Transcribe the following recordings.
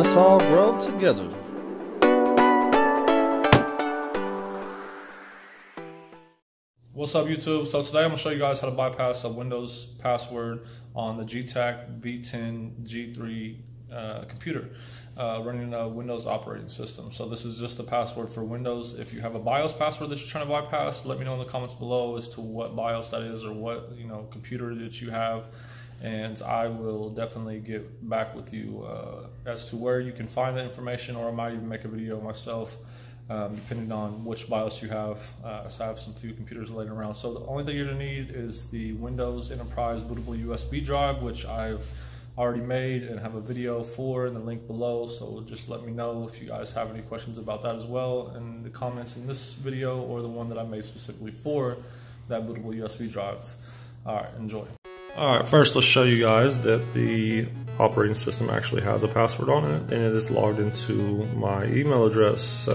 Let's all grow together. What's up, YouTube? So today I'm going to show you guys how to bypass a Windows password on the Getac V110 G3 computer running a Windows operating system. So this is just the password for Windows. If you have a BIOS password that you're trying to bypass, let me know in the comments below as to what BIOS that is or what computer that you have, and I will definitely get back with you as to where you can find that information, or I might even make a video myself. Depending on which BIOS you have. So I have some few computers laying around. So the only thing you're gonna need is the Windows Enterprise bootable USB drive, which I've already made and have a video for in the link below. So just let me know if you guys have any questions about that as well in the comments in this video, or the one that I made specifically for that bootable USB drive. All right, enjoy. All right, first let's show you guys that the operating system actually has a password on it, and it is logged into my email address.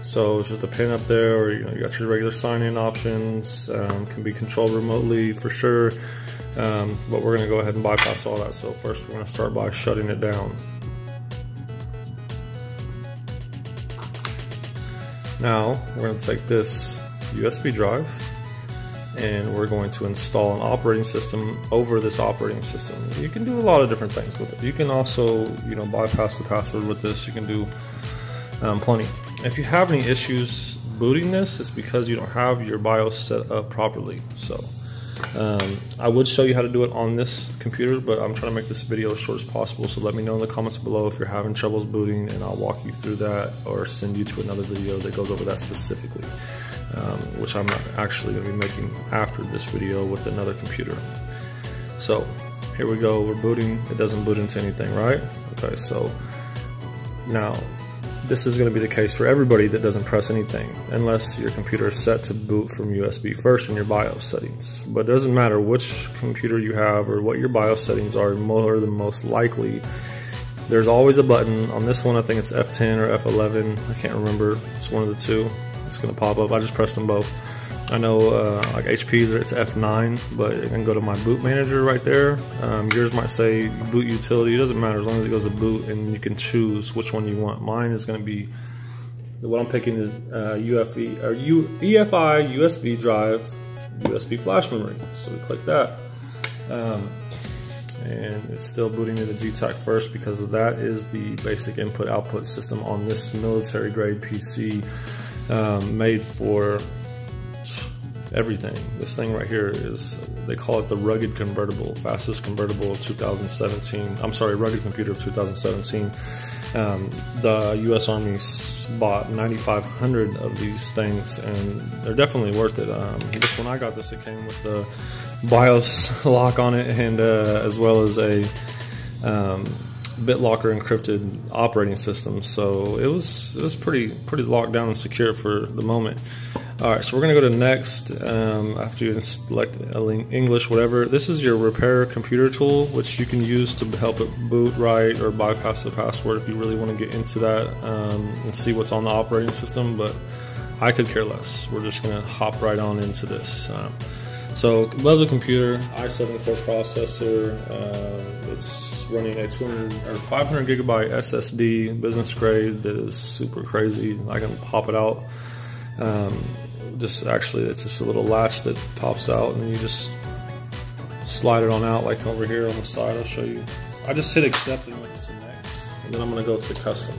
So it's just a pin up there, or you got your regular sign-in options. Can be controlled remotely for sure, but we're gonna go ahead and bypass all that. So first we're gonna start by shutting it down. Now we're gonna take this USB drive, and we're going to install an operating system over this operating system. You can do a lot of different things with it. You can also, bypass the password with this. You can do plenty. If you have any issues booting this, it's because you don't have your BIOS set up properly. So I would show you how to do it on this computer, but I'm trying to make this video as short as possible. So let me know in the comments below if you're having troubles booting, and I'll walk you through that, or send you to another video that goes over that specifically. Which I'm actually going to be making after this video with another computer. So here we go, we're booting. It doesn't boot into anything, right? Okay, so now this is going to be the case for everybody that doesn't press anything, unless your computer is set to boot from USB first in your BIOS settings. But it doesn't matter which computer you have or what your BIOS settings are, more than most likely there's always a button. On this one I think it's F10 or F11, I can't remember, it's one of the two. It's going to pop up. I just pressed them both. I know like HP's it's F9, but it can go to my boot manager right there. Yours might say boot utility. It doesn't matter as long as it goes to boot, and you can choose which one you want. Mine is going to be, what I'm picking is EFI USB drive, USB flash memory. So we click that. And it's still booting into Getac first, because that is the basic input output system on this military grade PC. Made for everything. This thing right here is, they call it the rugged convertible, fastest convertible of 2017. I'm sorry, rugged computer of 2017. The US Army bought 9,500 of these things, and they're definitely worth it. This one I got this, it came with the BIOS lock on it, and as well as a BitLocker encrypted operating system, so it was pretty locked down and secure for the moment. All right, so we're gonna go to next. After you select English, whatever. This is your repair computer tool, which you can use to help it boot right or bypass the password if you really want to get into that and see what's on the operating system. But I could care less. We're just gonna hop right on into this. So love the computer, i7 core processor. It's running a 200 or 500 gigabyte SSD, business grade, that is super crazy. I can pop it out. It's just a little latch that pops out, and you just slide it on out, like over here on the side. I'll show you. I just hit accept and went to next, and then I'm gonna go to custom.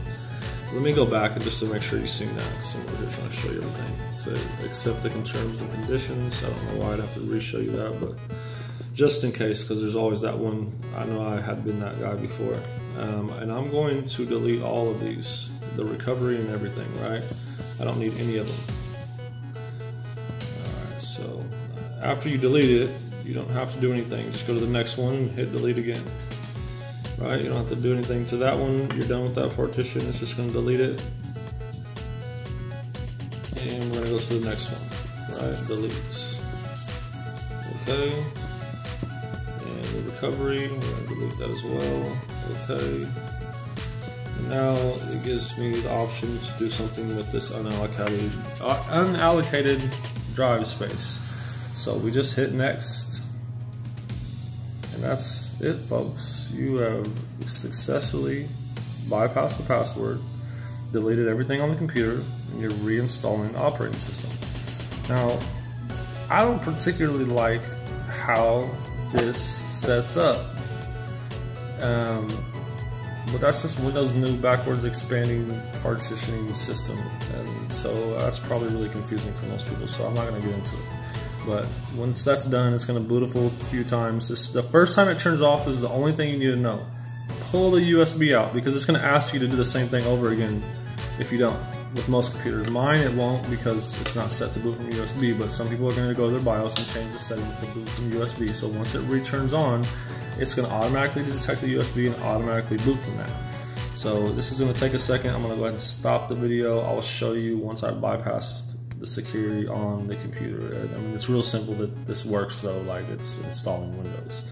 Let me go back and just to make sure you've seen that, because I'm over here trying to show you everything. So accept the terms and conditions. I don't know why I'd have to re-show you that, but just in case, because there's always that one. I know I had been that guy before. And I'm going to delete all of these, the recovery and everything, right? I don't need any of them. All right, so after you delete it, you don't have to do anything. Just go to the next one and hit delete again. Right, you don't have to do anything to that one. You're done with that partition. It's just going to delete it. And we're going to go to the next one. Right, delete. Okay. The recovery, we're going to delete that as well. Okay. And now it gives me the option to do something with this unallocated drive space. So we just hit next, and that's it, folks. You have successfully bypassed the password, deleted everything on the computer, and you're reinstalling the operating system. Now, I don't particularly like how this sets up, but that's just Windows' new backwards expanding partitioning system, and so that's probably really confusing for most people, so I'm not going to get into it. But once that's done, it's going to boot a few times. The first time it turns off is the only thing you need to know. Pull the USB out, because it's going to ask you to do the same thing over again if you don't. With most computers, mine it won't because it's not set to boot from USB, but some people are going to go to their BIOS and change the setting to boot from USB. So once it returns on, it's going to automatically detect the USB and automatically boot from that. So this is going to take a second. I'm going to go ahead and stop the video. I will show you once I bypassed the security on the computer. I mean, it's real simple that this works though, like it's installing Windows.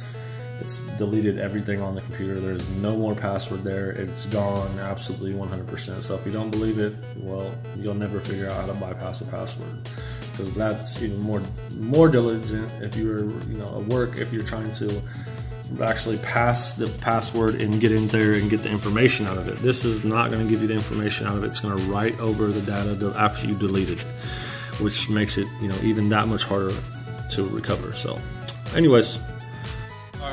It's deleted everything on the computer. There's no more password there. It's gone absolutely 100%. So if you don't believe it, well, you'll never figure out how to bypass a password, because that's even more diligent if you're, at work, if you're trying to actually pass the password and get in there and get the information out of it. This is not going to give you the information out of it. It's going to write over the data after you delete it, which makes it, even that much harder to recover. So anyways,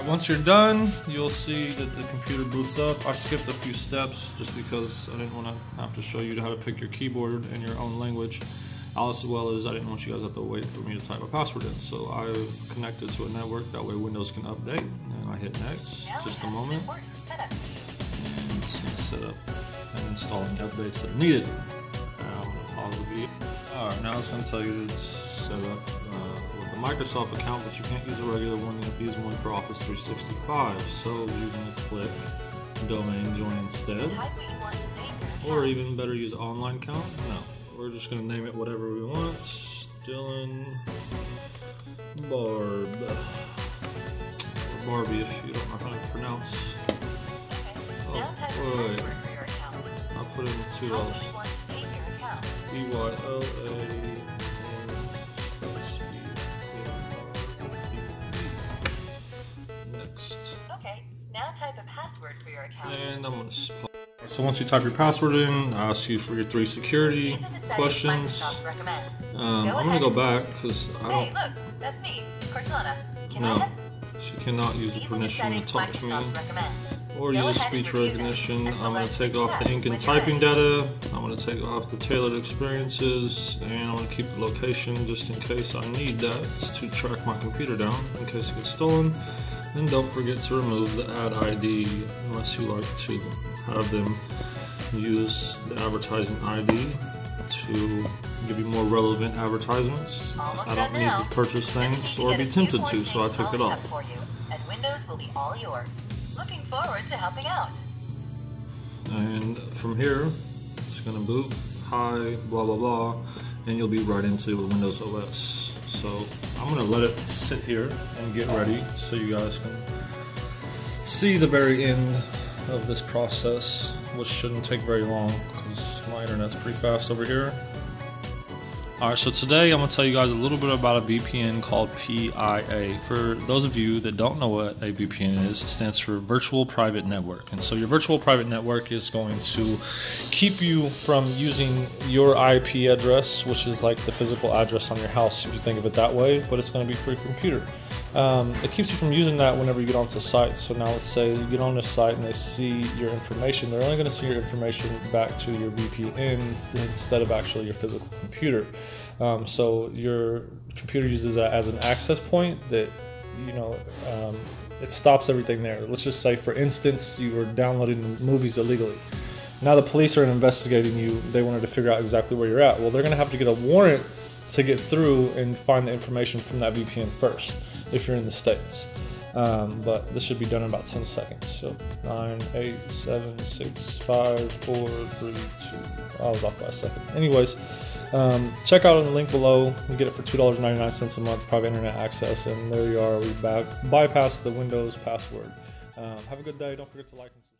once you're done, you'll see that the computer boots up. I skipped a few steps just because I didn't want to have to show you how to pick your keyboard in your own language, as well as I didn't want you guys to have to wait for me to type a password in. So I've connected to a network, that way Windows can update, and I hit next, just a moment, and it's going to set up and install any updates that are needed. I'm going to pause the video. Alright, now it's going to tell you to set up Microsoft account, but you can't use a regular one. You have to use one for Office 365. So you're going to click domain join instead, or even better, use online account. No, we're just going to name it whatever we want. Dylan Barb, or Barbie if you don't know how to pronounce. Oh wait, I'll put in $2. BYLA. Type a password for your account. And I'm going to so once you type your password in, I'll ask you for your 3 security questions. I'm going to go back because I don't. Hey, look, that's me, Cortana. No, she cannot use the permission to talk to me or use speech recognition. I'm going to take off the ink and typing data. I'm going to take off the tailored experiences, and I'm going to keep the location just in case I need that to track my computer down in case it gets stolen. And don't forget to remove the ad ID unless you like to have them use the advertising ID to give you more relevant advertisements. I don't need to purchase things or be tempted to, so I took it off. And Windows will be all yours. Looking forward to helping out. And from here, it's going to boot, hi, blah blah blah, and you'll be right into Windows OS. So I'm going to let it sit here and get ready so you guys can see the very end of this process, which shouldn't take very long because my internet's pretty fast over here. Alright, so today I'm going to tell you guys a little bit about a VPN called PIA. For those of you that don't know what a VPN is, it stands for Virtual Private Network. And so your Virtual Private Network is going to keep you from using your IP address, which is like the physical address on your house if you think of it that way, but it's going to be for your computer. It keeps you from using that whenever you get onto sites. So now let's say you get on this site and they see your information. They're only going to see your information back to your VPN instead of actually your physical computer. So your computer uses that as an access point that, it stops everything there. Let's just say, for instance, you were downloading movies illegally. Now the police are investigating you. They wanted to figure out exactly where you're at. Well, they're going to have to get a warrant to get through and find the information from that VPN first, if you're in the States. But this should be done in about 10 seconds. So 9, 8, 7, 6, 5, 4, 3, 2. I was off by a second. Anyways, check out on the link below. You get it for $2.99 a month, private internet access, and there you are. We bypassed the Windows password. Have a good day. Don't forget to like and subscribe.